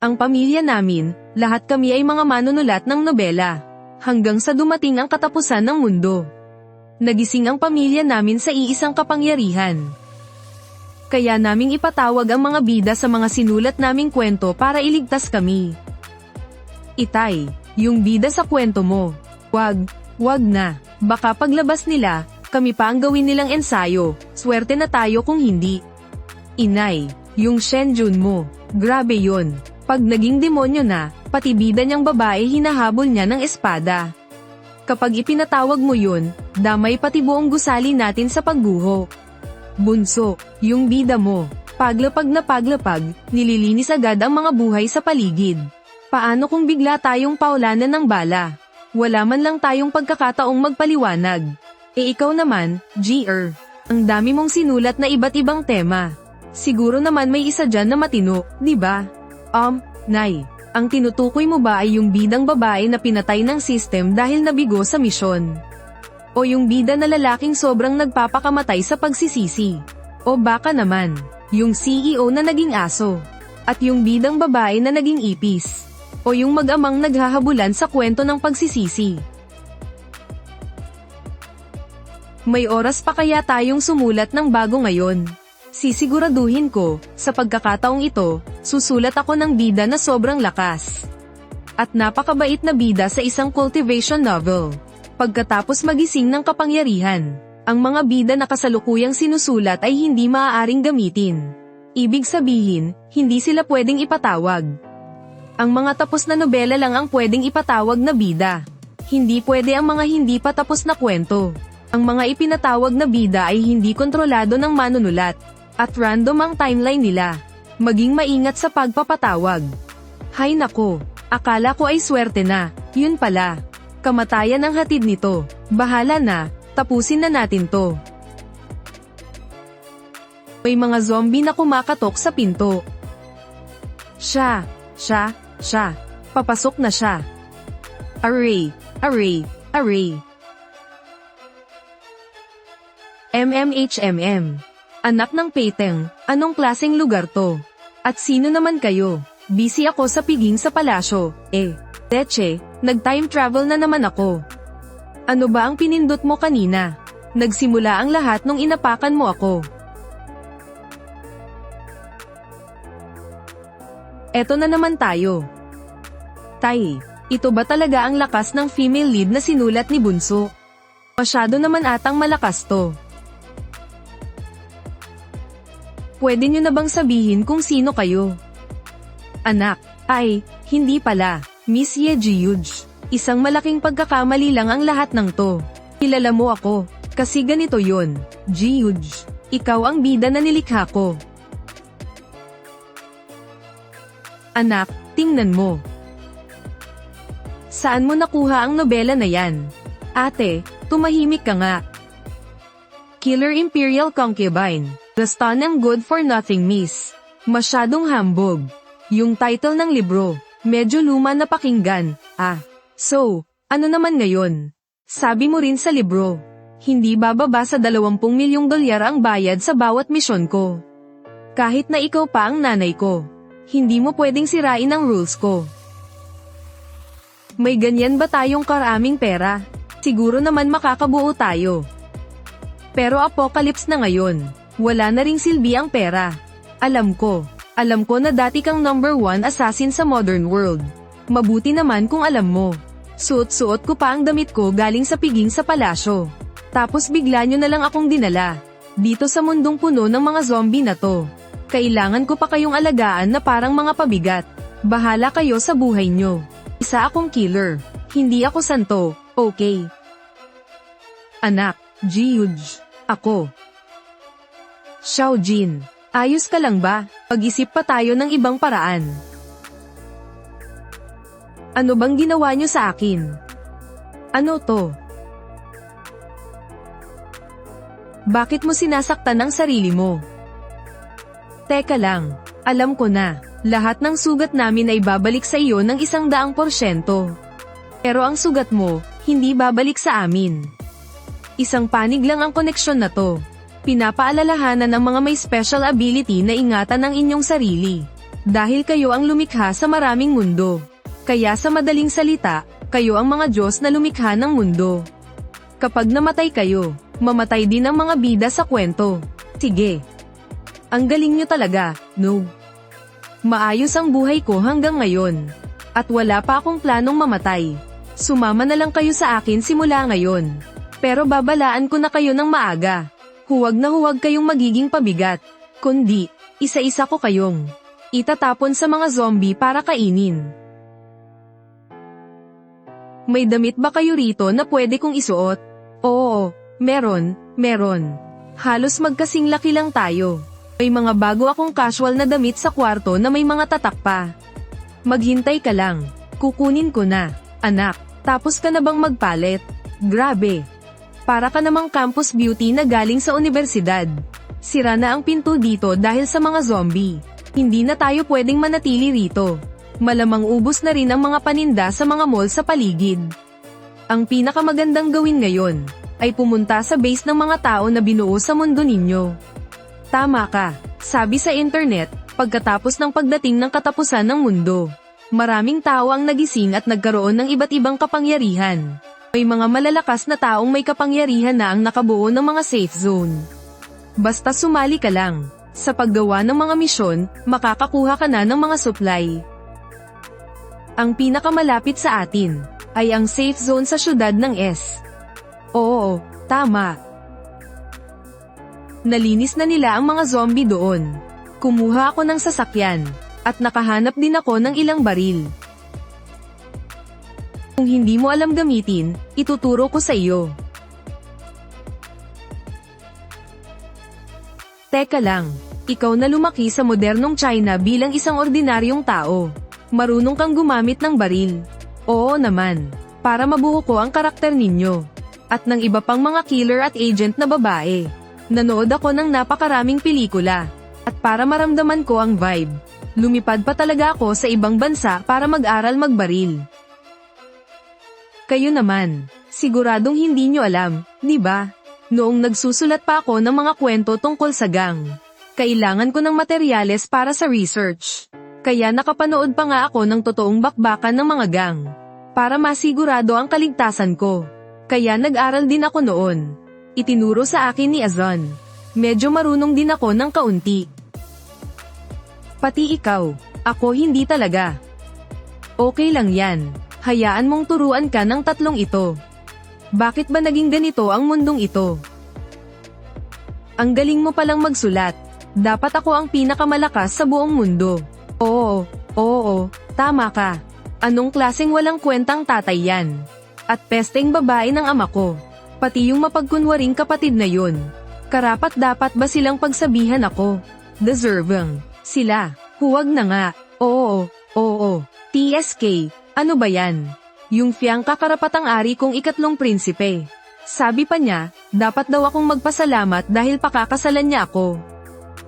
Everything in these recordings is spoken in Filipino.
Ang pamilya namin, lahat kami ay mga manunulat ng nobela. Hanggang sa dumating ang katapusan ng mundo. Nagising ang pamilya namin sa iisang kapangyarihan. Kaya naming ipatawag ang mga bida sa mga sinulat naming kwento para iligtas kami. Itay, yung bida sa kwento mo. Wag na. Baka paglabas nila, kami pa ang gawin nilang ensayo. Swerte na tayo kung hindi. Inay, yung Shenjun mo. Grabe yon. Pag naging demonyo na, pati bida niyang babae hinahabol niya ng espada. Kapag ipinatawag mo yun, damay pati buong gusali natin sa pagguho. Bunso, yung bida mo, paglapag na paglapag, nililinis agad ang mga buhay sa paligid. Paano kung bigla tayong paulanan ng bala? Wala man lang tayong pagkakataong magpaliwanag. Ikaw naman, GR, ang dami mong sinulat na iba't ibang tema. Siguro naman may isa dyan na matino, di ba? Nay, ang tinutukoy mo ba ay yung bidang babae na pinatay ng system dahil nabigo sa misyon? O yung bida na lalaking sobrang nagpapakamatay sa pagsisisi? O baka naman, yung CEO na naging aso? At yung bidang babae na naging ipis? O yung mag-amang naghahabulan sa kwento ng pagsisisi? May oras pa kaya tayong sumulat ng bago ngayon? Sisiguraduhin ko, sa pagkakataong ito, susulat ako ng bida na sobrang lakas. At napakabait na bida sa isang cultivation novel. Pagkatapos magising ng kapangyarihan, ang mga bida na kasalukuyang sinusulat ay hindi maaaring gamitin. Ibig sabihin, hindi sila pwedeng ipatawag. Ang mga tapos na nobela lang ang pwedeng ipatawag na bida. Hindi pwede ang mga hindi pa tapos na kwento. Ang mga ipinatawag na bida ay hindi kontrolado ng manunulat. At random ang timeline nila. Maging maingat sa pagpapatawag. Hay nako, akala ko ay swerte na, yun pala. Kamatayan ang hatid nito. Bahala na, tapusin na natin to. May mga zombie na kumakatok sa pinto. Siya. Papasok na siya. Array. Anak ng Peiteng, anong klaseng lugar to? At sino naman kayo? Busy ako sa piging sa palasyo, Teche, nag-time travel na naman ako. Ano ba ang pinindot mo kanina? Nagsimula ang lahat nung inapakan mo ako. Eto na naman tayo. Tay, ito ba talaga ang lakas ng female lead na sinulat ni Bunso? Masyado naman atang malakas to. Pwede nyo na bang sabihin kung sino kayo? Anak, hindi pala, Miss Ye Jiuj. Isang malaking pagkakamali lang ang lahat ng to. Kilala mo ako, kasi ganito yon, Jiuj. Ikaw ang bida na nilikha ko. Anak, tingnan mo. Saan mo nakuha ang nobela na yan? Ate, tumahimik ka nga. Killer Imperial Concubine. The Stunning Good for Nothing Miss. Masyadong hambog. Yung title ng libro, medyo luma na pakinggan. So, ano naman ngayon? Sabi mo rin sa libro, hindi bababa sa 20 milyong dolyar ang bayad sa bawat misyon ko. Kahit na ikaw pa ang nanay ko, hindi mo pwedeng sirain ang rules ko. May ganyan ba tayong karaming pera? Siguro naman makakabuo tayo. Pero apocalypse na ngayon. Wala na ring silbi ang pera. Alam ko na dati kang #1 assassin sa modern world. Mabuti naman kung alam mo. Suot-suot ko pa ang damit ko galing sa piging sa palasyo. Tapos bigla nyo na lang akong dinala. Dito sa mundong puno ng mga zombie na to. Kailangan ko pa kayong alagaan na parang mga pabigat. Bahala kayo sa buhay nyo. Isa akong killer. Hindi ako santo, okay? Anak, Jiuj. Ako. Xiaojin, ayos ka lang ba? Pag-isip pa tayo ng ibang paraan. Ano bang ginawa nyo sa akin? Ano to? Bakit mo sinasaktan ang sarili mo? Teka lang, alam ko na, lahat ng sugat namin ay babalik sa iyo ng 100%. Pero ang sugat mo, hindi babalik sa amin. Isang panig lang ang koneksyon na to. Pinapaalalahanan ng mga may special ability na ingatan ang inyong sarili. Dahil kayo ang lumikha sa maraming mundo. Kaya sa madaling salita, kayo ang mga Diyos na lumikha ng mundo. Kapag namatay kayo, mamatay din ang mga bida sa kwento. Sige. Ang galing nyo talaga, no? Maayos ang buhay ko hanggang ngayon. At wala pa akong planong mamatay. Sumama na lang kayo sa akin simula ngayon. Pero babalaan ko na kayo ng maaga. Huwag na huwag kayong magiging pabigat. Kundi, isa-isa ko kayong itatapon sa mga zombie para kainin. May damit ba kayo rito na pwede kong isuot? Oo, meron. Halos magkasing laki lang tayo. May mga bago akong casual na damit sa kwarto na may mga tatak pa. Maghintay ka lang. Kukunin ko na, anak. Tapos ka na bang magpalit? Grabe. Para ka namang campus beauty na galing sa universidad. Sira na ang pinto dito dahil sa mga zombie. Hindi na tayo pwedeng manatili rito. Malamang ubos na rin ang mga paninda sa mga mall sa paligid. Ang pinakamagandang gawin ngayon ay pumunta sa base ng mga tao na binuo sa mundo ninyo. Tama ka, sabi sa internet, pagkatapos ng pagdating ng katapusan ng mundo. Maraming tao ang nagising at nagkaroon ng iba't ibang kapangyarihan. May mga malalakas na taong may kapangyarihan na ang nakabuo ng mga safe zone. Basta sumali ka lang. Sa paggawa ng mga misyon, makakakuha ka na ng mga supply. Ang pinakamalapit sa atin ay ang safe zone sa syudad ng S. Oo, tama. Nalinis na nila ang mga zombie doon. Kumuha ako ng sasakyan, at nakahanap din ako ng ilang baril. Kung hindi mo alam gamitin, ituturo ko sa iyo. Teka lang, ikaw na lumaki sa modernong China bilang isang ordinaryong tao. Marunong kang gumamit ng baril. Oo naman, para mabuo ko ang karakter ninyo. At ng iba pang mga killer at agent na babae. Nanood ako ng napakaraming pelikula. At para maramdaman ko ang vibe, lumipad pa talaga ako sa ibang bansa para mag-aral magbaril. Kayo naman, siguradong hindi nyo alam, di ba? Noong nagsusulat pa ako ng mga kwento tungkol sa gang, kailangan ko ng materyales para sa research. Kaya nakapanood pa nga ako ng totoong bakbakan ng mga gang, para masigurado ang kaligtasan ko. Kaya nag-aral din ako noon. Itinuro sa akin ni Azon. Medyo marunong din ako ng kaunti. Pati ikaw, ako hindi talaga. Okay lang yan. Hayaan mong turuan ka ng tatlong ito. Bakit ba naging ganito ang mundong ito? Ang galing mo palang magsulat. Dapat ako ang pinakamalakas sa buong mundo. Oo, tama ka. Anong klaseng walang kwentang tatay yan? At pesteng babae ng ama ko. Pati yung mapagkunwaring kapatid na yun. Karapat dapat ba silang pagsabihan ako? Deserving. Sila. Huwag na nga. Oo. TSK. Ano ba yan? Yung Fiang kakarapatang ari kong ikatlong prinsipe. Sabi pa niya, dapat daw akong magpasalamat dahil pakakasalan niya ako.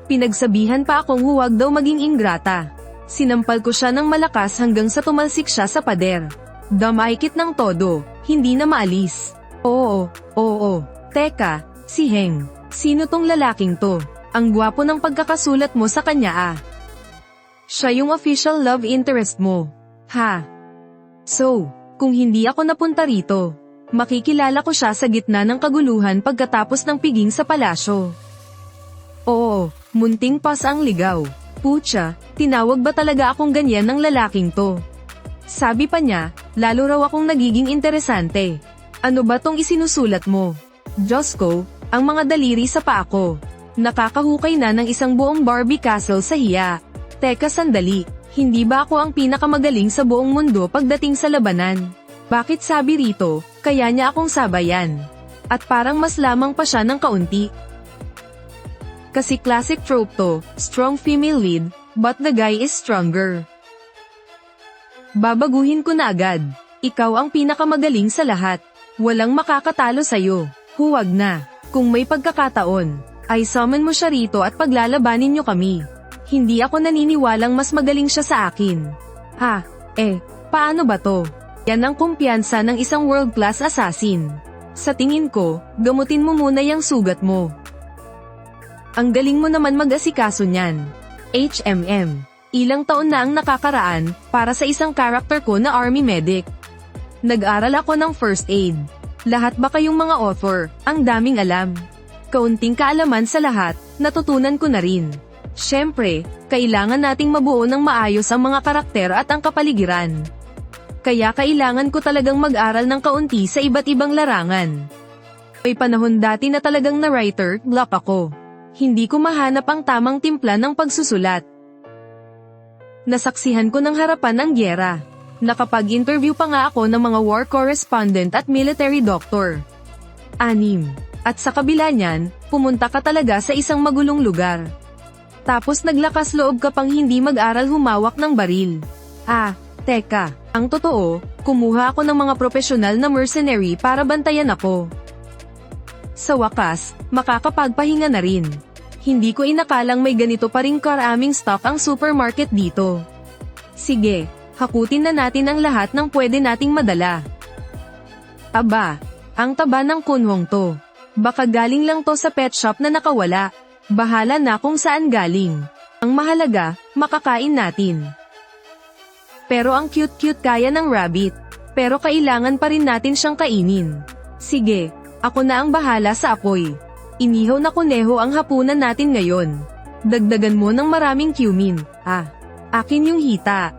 Pinagsabihan pa akong huwag daw maging ingrata. Sinampal ko siya ng malakas hanggang sa tumalsik siya sa pader. Damaykit ng todo, hindi na maalis. Oo. Teka, si Heng. Sino tong lalaking to? Ang gwapo ng pagkakasulat mo sa kanya ah. Siya yung official love interest mo. Ha? So, kung hindi ako napunta rito, makikilala ko siya sa gitna ng kaguluhan pagkatapos ng piging sa palasyo. Oo, munting pas ang ligaw. Pucha, tinawag ba talaga akong ganyan ng lalaking to? Sabi pa niya, lalo raw akong nagiging interesante. Ano ba tong isinusulat mo? Diyos ko, ang mga daliri sa paa ko. Nakakahukay na ng isang buong Barbie castle sa hiya. Teka sandali. Hindi ba ako ang pinakamagaling sa buong mundo pagdating sa labanan? Bakit sabi rito, kaya niya akong sabayan? At parang mas lamang pa siya ng kaunti. Kasi classic trope to, strong female lead, but the guy is stronger. Babaguhin ko na agad. Ikaw ang pinakamagaling sa lahat. Walang makakatalo sa'yo. Huwag na. Kung may pagkakataon, ay summon mo siya rito at paglalabanin niyo kami. Hindi ako naniniwalang mas magaling siya sa akin. Paano ba to? Yan ang kumpiyansa ng isang world-class assassin. Sa tingin ko, gamutin mo muna yung sugat mo. Ang galing mo naman mag-asikaso niyan. Ilang taon na ang nakakaraan para sa isang character ko na army medic. Nag-aral ako ng first aid. Lahat ba kayong mga author, ang daming alam. Kaunting kaalaman sa lahat, natutunan ko na rin. Siyempre, kailangan nating mabuo ng maayos ang mga karakter at ang kapaligiran. Kaya kailangan ko talagang mag-aral ng kaunti sa iba't ibang larangan. May panahon dati na talagang na writer block ako. Hindi ko mahanap ang tamang timpla ng pagsusulat. Nasaksihan ko ng harapan ang gyera. Nakapag-interview pa nga ako ng mga war correspondent at military doctor. 6. At sa kabila niyan, pumunta ka talaga sa isang magulong lugar. Tapos naglakas loob ka pang hindi mag-aral humawak ng baril. Teka, ang totoo, kumuha ako ng mga profesional na mercenary para bantayan ako. Sa wakas, makakapagpahinga na rin. Hindi ko inakalang may ganito pa ring karaming stock ang supermarket dito. Sige, hakutin na natin ang lahat ng pwede nating madala. Aba, ang taba ng kunwong to. Baka galing lang to sa pet shop na nakawala. Bahala na kung saan galing. Ang mahalaga, makakain natin. Pero ang cute-cute kaya ng rabbit. Pero kailangan pa rin natin siyang kainin. Sige, ako na ang bahala sa apoy. Inihaw na kuneho ang hapunan natin ngayon. Dagdagan mo ng maraming cumin. Akin yung hita.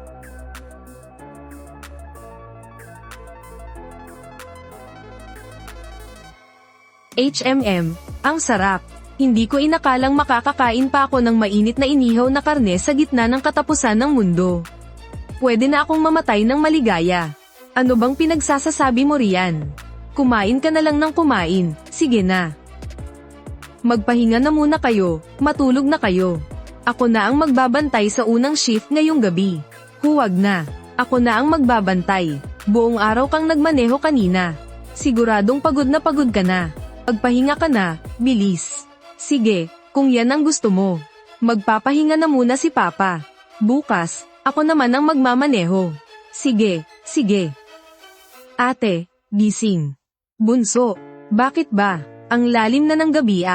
Ang sarap. Hindi ko inakalang makakakain pa ako ng mainit na inihaw na karne sa gitna ng katapusan ng mundo. Pwede na akong mamatay ng maligaya. Ano bang pinagsasasabi mo riyan? Kumain ka na lang ng kumain, sige na. Magpahinga na muna kayo, matulog na kayo. Ako na ang magbabantay sa unang shift ngayong gabi. Huwag na. Ako na ang magbabantay. Buong araw kang nagmaneho kanina. Siguradong pagod ka na. Magpahinga ka na, bilis. Sige, kung yan ang gusto mo. Magpapahinga na muna si Papa. Bukas, ako naman ang magmamaneho. Sige. Ate, gising. Bunso, bakit ba? Ang lalim na ng gabi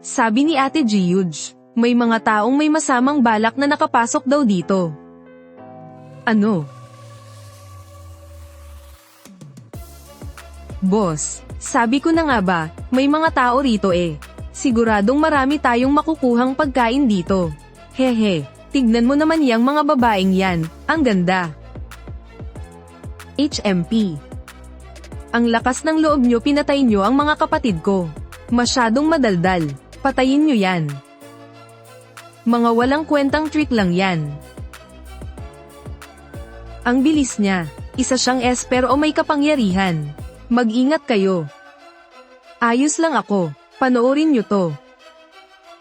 Sabi ni Ate Giuge, may mga taong may masamang balak na nakapasok daw dito. Ano? Boss, sabi ko na nga ba, may mga tao rito Siguradong marami tayong makukuhang pagkain dito. Hehe, tignan mo naman yang mga babaeng yan, ang ganda. HMP. Ang lakas ng loob nyo, pinatay nyo ang mga kapatid ko. Masyadong madaldal. Patayin nyo yan. Mga walang kwentang trick lang yan. Ang bilis niya. Isa siyang esper o may kapangyarihan. Mag-ingat kayo. Ayos lang ako. Panoorin nyo to.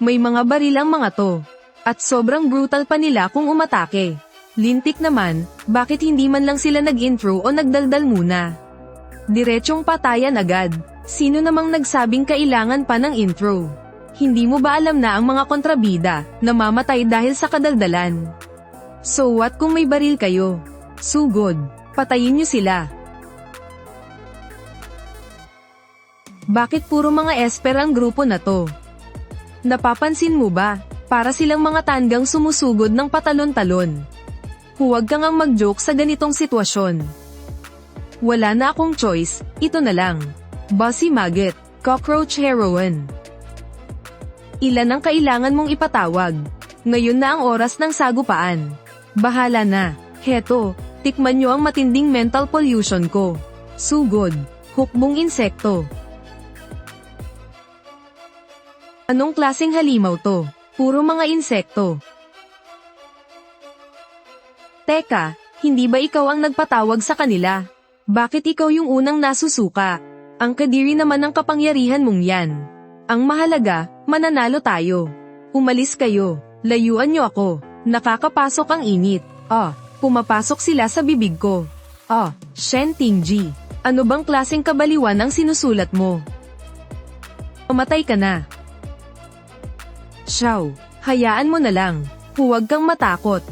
May mga baril ang mga to. At sobrang brutal pa nila kung umatake. Lintik naman, bakit hindi man lang sila nag-intro o nagdaldal muna? Diretsong patayan agad. Sino namang nagsabing kailangan pa ng intro? Hindi mo ba alam na ang mga kontrabida, namamatay dahil sa kadaldalan? So what kung may baril kayo? Sugod, patayin nyo sila. Bakit puro mga esper ang grupo na to? Napapansin mo ba, para silang mga tandang sumusugod ng patalon-talon? Huwag kang ang mag-joke sa ganitong sitwasyon. Wala na akong choice, ito na lang. Bossy Maggot, Cockroach Heroine. Ilan ang kailangan mong ipatawag? Ngayon na ang oras ng sagupaan. Bahala na. Heto, tikman nyo ang matinding mental pollution ko. Sugod, hukbong insekto. Anong klaseng halimaw to? Puro mga insekto. Teka, hindi ba ikaw ang nagpatawag sa kanila? Bakit ikaw yung unang nasusuka? Ang kadiri naman ng kapangyarihan mong yan. Ang mahalaga, mananalo tayo. Umalis kayo, layuan nyo ako. Nakakapasok ang init. Pumapasok sila sa bibig ko. Shen Tingji, ano bang klaseng kabaliwan ang sinusulat mo? Pamatay ka na. Xiao, hayaan mo na lang. Huwag kang matakot.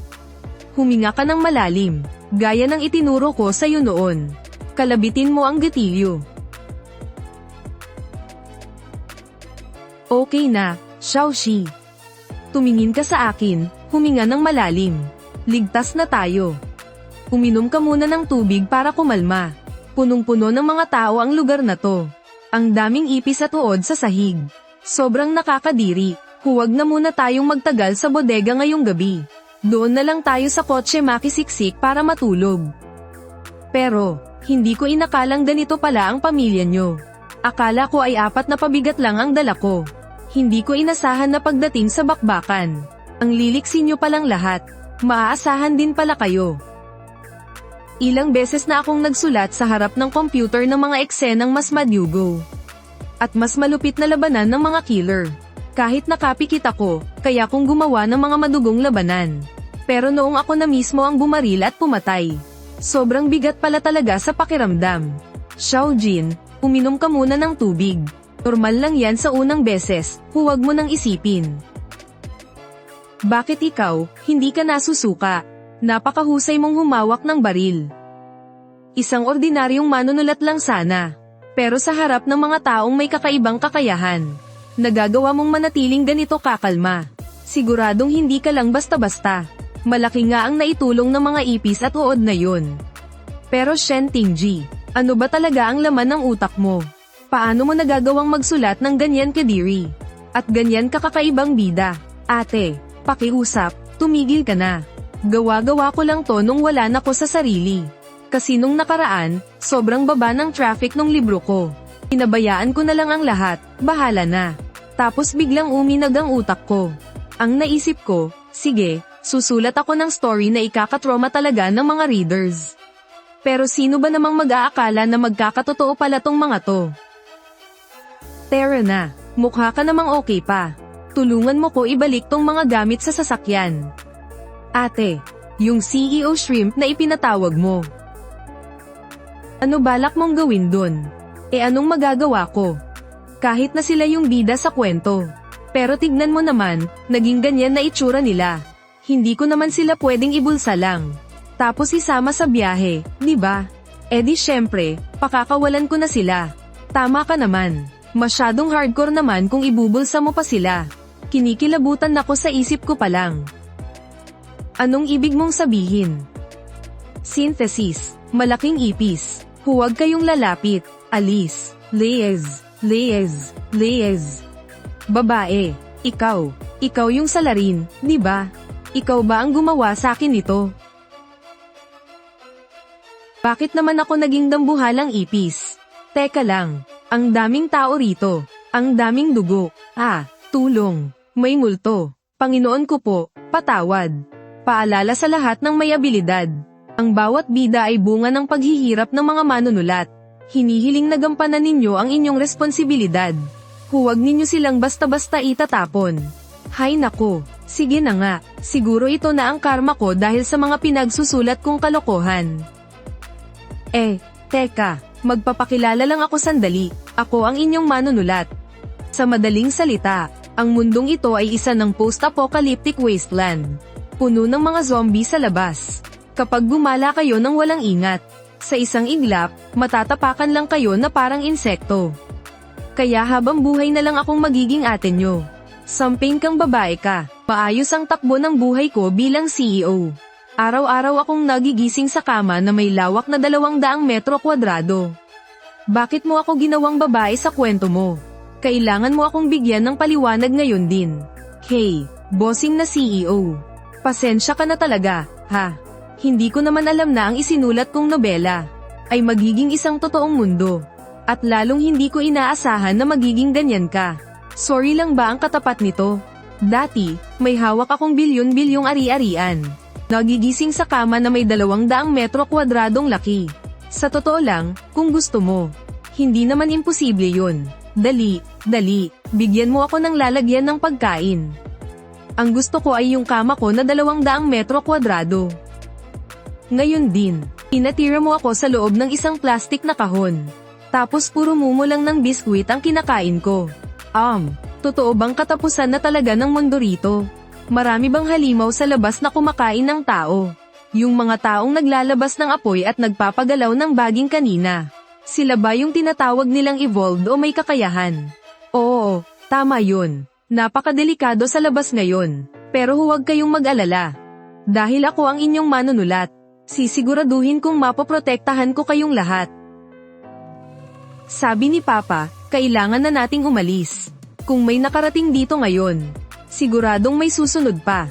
Huminga ka ng malalim, gaya ng itinuro ko sa iyo noon. Kalabitin mo ang gatilyo. Okay na, Xiaoxi. Tumingin ka sa akin, huminga ng malalim. Ligtas na tayo. Uminom ka muna ng tubig para kumalma. Punong-puno ng mga tao ang lugar na to. Ang daming ipis at uod sa sahig. Sobrang nakakadiri. Huwag na muna tayong magtagal sa bodega ngayong gabi. Doon na lang tayo sa kotse makisiksik para matulog. Pero, hindi ko inakalang ganito pala ang pamilya nyo. Akala ko ay 4 na pabigat lang ang dala ko. Hindi ko inasahan na pagdating sa bakbakan. Ang liliksin nyo palang lahat. Maaasahan din pala kayo. Ilang beses na akong nagsulat sa harap ng computer ng mga eksenang mas madyugo. At mas malupit na labanan ng mga killer. Kahit nakapikit ako, kaya kong gumawa ng mga madugong labanan. Pero noong ako na mismo ang bumaril at pumatay. Sobrang bigat pala talaga sa pakiramdam. Xiaojin, uminom ka muna ng tubig. Normal lang yan sa unang beses, huwag mo nang isipin. Bakit ikaw, hindi ka nasusuka? Napakahusay mong humawak ng baril. Isang ordinaryong manunulat lang sana. Pero sa harap ng mga taong may kakaibang kakayahan, nagagawa mong manatiling ganito kakalma. Siguradong hindi ka lang basta-basta. Malaki nga ang naitulong ng mga ipis at uod na yun. Pero Shen Tingji, ano ba talaga ang laman ng utak mo? Paano mo nagagawang magsulat ng ganyan kadiri? At ganyan kakakaibang bida? Ate, pakiusap, tumigil ka na. Gawa-gawa ko lang to nung wala na ko sa sarili. Kasi nung nakaraan, sobrang baba ng traffic nung libro ko. Pinabayaan ko na lang ang lahat, bahala na. Tapos biglang uminag ang utak ko. Ang naisip ko, sige, susulat ako ng story na ikakatrauma talaga ng mga readers. Pero sino ba namang mag-aakala na magkakatotoo pala tong mga to? Tara na, mukha ka namang okay pa. Tulungan mo ko ibalik tong mga gamit sa sasakyan. Ate, yung CEO shrimp na ipinatawag mo. Ano balak mong gawin dun? Anong magagawa ko? Kahit na sila yung bida sa kwento. Pero tignan mo naman, naging ganyan na itsura nila. Hindi ko naman sila pwedeng ibulsa lang. Tapos isama sa biyahe, di ba? Di syempre, pakakawalan ko na sila. Tama ka naman. Masyadong hardcore naman kung ibubulsa mo pa sila. Kinikilabutan ako sa isip ko pa lang. Anong ibig mong sabihin? Synthesis, malaking ipis. Huwag kayong lalapit. Alis, Leyes, Leyes, Leyes. Babae, ikaw yung salarin, di ba? Ikaw ba ang gumawa sa akin nito? Bakit naman ako naging dambuhalang ipis? Teka lang, ang daming tao rito, ang daming dugo. Tulong, may multo. Panginoon ko po, patawad. Paalala sa lahat ng may abilidad. Ang bawat bida ay bunga ng paghihirap ng mga manunulat. Hinihiling na gampanan ninyo ang inyong responsibilidad. Huwag ninyo silang basta-basta itatapon. Hay nako, sige na nga, siguro ito na ang karma ko dahil sa mga pinagsusulat kong kalokohan. Teka, magpapakilala lang ako sandali, ako ang inyong manunulat. Sa madaling salita, ang mundong ito ay isa ng post-apocalyptic wasteland. Puno ng mga zombie sa labas. Kapag gumala kayo ng walang ingat, sa isang iglap, matatapakan lang kayo na parang insekto. Kaya habang buhay na lang akong magiging ate nyo. Samping kang babae ka, maayos ang takbo ng buhay ko bilang CEO. Araw-araw akong nagigising sa kama na may lawak na 200 metro kwadrado. Bakit mo ako ginawang babae sa kwento mo? Kailangan mo akong bigyan ng paliwanag ngayon din. Hey, bossing na CEO. Pasensya ka na talaga, ha? Hindi ko naman alam na ang isinulat kong nobela ay magiging isang totoong mundo. At lalong hindi ko inaasahan na magiging ganyan ka. Sorry lang ba ang katapat nito? Dati, may hawak akong bilyon-bilyong ari-arian. Nagigising sa kama na may 200 metro kwadradong laki. Sa totoo lang, kung gusto mo. Hindi naman imposible yun. Dali, bigyan mo ako ng lalagyan ng pagkain. Ang gusto ko ay yung kama ko na 200 metro kwadrado. Ngayon din, pinatira mo ako sa loob ng isang plastik na kahon. Tapos puro mumo lang ng biskwit ang kinakain ko. Totoo bang katapusan na talaga ng mundo rito? Marami bang halimaw sa labas na kumakain ng tao? Yung mga taong naglalabas ng apoy at nagpapagalaw ng baging kanina. Sila ba yung tinatawag nilang evolved o may kakayahan? Oo, tama yun. Napakadelikado sa labas ngayon. Pero huwag kayong mag-alala. Dahil ako ang inyong manunulat, sisiguraduhin kong mapoprotektahan ko kayong lahat. Sabi ni Papa, kailangan na nating umalis. Kung may nakarating dito ngayon, siguradong may susunod pa.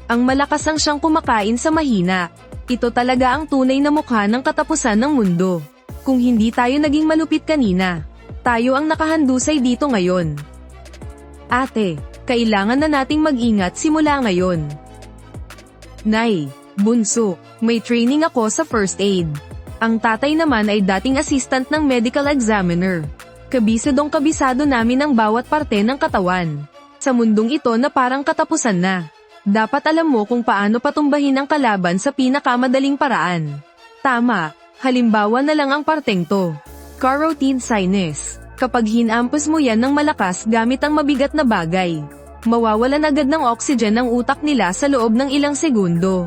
Ang malakas ang siyang kumakain sa mahina. Ito talaga ang tunay na mukha ng katapusan ng mundo. Kung hindi tayo naging malupit kanina, tayo ang nakahandusay dito ngayon. Ate, kailangan na nating mag-ingat simula ngayon. Nay, bunso, may training ako sa first aid. Ang tatay naman ay dating assistant ng medical examiner. Kabisadong kabisado namin ang bawat parte ng katawan. Sa mundong ito na parang katapusan na. Dapat alam mo kung paano patumbahin ang kalaban sa pinakamadaling paraan. Tama, halimbawa na lang ang parteng to. Carotid sinus. Kapag hinampas mo yan ng malakas gamit ang mabigat na bagay, mawawalan agad ng oxygen ang utak nila sa loob ng ilang segundo.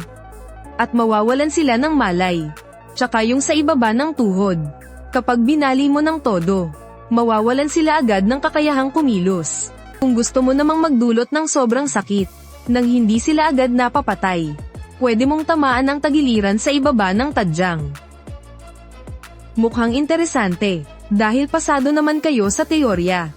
At mawawalan sila ng malay. Tsaka yung sa ibaba ng tuhod. Kapag binali mo ng todo, mawawalan sila agad ng kakayahang kumilos. Kung gusto mo namang magdulot ng sobrang sakit, nang hindi sila agad napapatay, pwede mong tamaan ng tagiliran sa ibaba ng tadyang. Mukhang interesante, dahil pasado naman kayo sa teorya.